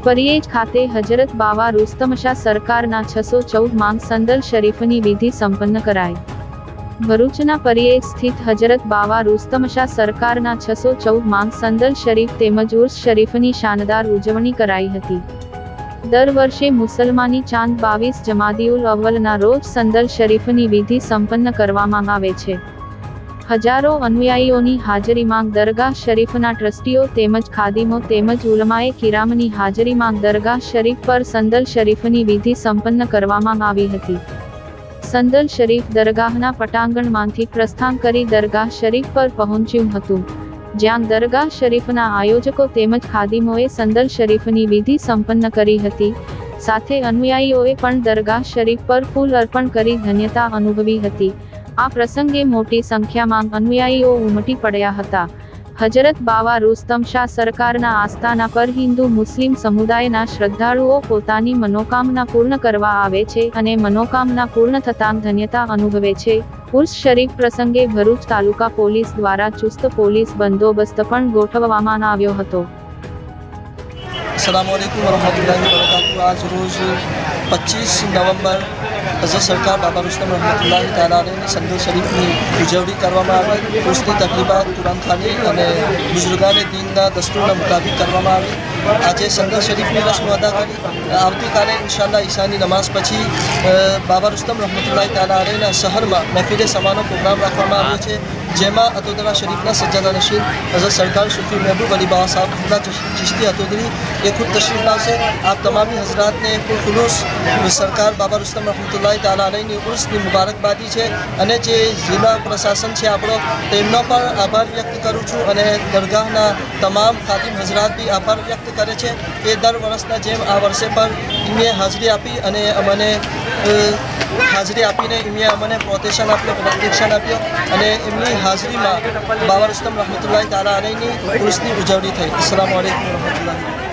परियेज खाते हजरत बावा रुस्तम शाह सरकारना 614 માંગ સંદલ શરીફની વિધિ સંપન્ન કરાઈ। ભરૂચના પરિયેજ સ્થિત હજરત બાવા रुस्तम શાહ સરકારના 614 માંગ સંદલ શરીફ તેમજ ઉર્સ શરીફની શાનદાર ઉજવણી કરાઈ હતી। દર વર્ષે મુસલમાની ચાંદ 22 જમાદીઉલ અવ્વલના રોજ સંદલ શરીફની વિધિ સંપન્ન કરવામાં આવે છે। હજારો અનુયાયીઓની હાજરીમાં દરગાહ શરીફના ટ્રસ્ટીઓ તેમજ ખાદીમો તેમજ ઉલમાએ કિરામની હાજરીમાં દરગાહ શરીફ પર સંદલ શરીફની વિધિ સંપન્ન કરવામાં આવી હતી। સંદલ શરીફ દરગાહના પટાંગણમાંથી પ્રસ્થાન કરી દરગાહ શરીફ પર પહોંચ્યું હતું, જ્યાં દરગાહ શરીફના આયોજકો તેમજ ખાદીમોએ સંદલ શરીફની વિધિ સંપન્ન કરી હતી। સાથે અનુયાયીઓએ પણ દરગાહ શરીફ પર ફૂલ અર્પણ કરી ધન્યતા અનુભવી હતી। આ પ્રસંગે મોટી સંખ્યામાં અનુયાયીઓ ઉમટી પડ્યા હતા। હજરત બાવા रुस्तम શાહ સરકારના આસ્થાના પર હિન્દુ મુસ્લિમ સમુદાયના શ્રદ્ધાળુઓ પોતાની મનોકામના પૂર્ણ કરવા આવે છે અને મનોકામના પૂર્ણ થતાં ધન્યતા અનુભવે છે। ઉર્સ શરીફ પ્રસંગે ભરૂચ તાલુકા પોલીસ દ્વારા ચુસ્ત પોલીસ બંદોબસ્ત પણ ગોઠવવામાં આવ્યો હતો। अस्सलामुअलैकुम वरहमतुल्लाहि वबरकातुहू। आज रोज़ 25 नवंबर हज़रत सरकार बाबा रुस्तम रहमतुल्लाहि ताला अलैहि संदल शरीफनी उजवणी करवामां आवी। उसकी तकरीबात कुरान खानी और बुजुर्गाने दीनना दस्तूरना मुताबिक करवामां आवी। आज संदल शरीफनी रस्म अदा करी। आवती काले इंशाअल्लाह ईशानी नमाज पछी बाबा रुस्तम रहमतुल्लाहि ताला अलैहिना शहरमां महफिल समानो प्रोग्राम राखवामां आव्यो छे, जेमा अतोदरा शरीफना सज्जादा नशीन हज़रत सरकार सूफी महबूब अली बाबा साहब खुला चिश्ती अतोदरी ये खुद तशरीफ लावशे। आप तमामी हजरात ने खुलूस सरकार बाबा रुस्तम रहमतुल्लाहि ताला अलैहिनी उर्सनी मुबारकबादी है। अने जे जिला प्रशासन है आपणो तेमनो पण आभार व्यक्त करूँ छूँ अने दरगाहना तमाम खादिम हजरात भी आभार व्यक्त करे छे कि दर वर्षना जेम आ वर्षे पर इमे हाजरी आपी अने अमने हाजरी आपीने इमे अमने प्रोटेक्शन आप्यो, प्रोटेक्शन आप्यो अने एमनी हाजरी में बाबा रुस्तम रहमतुल्लाहि ताला अलैहिनी उर्सनी उजवणी थई। अस्सलामु अलैकुम वरहमतुल्लाहि।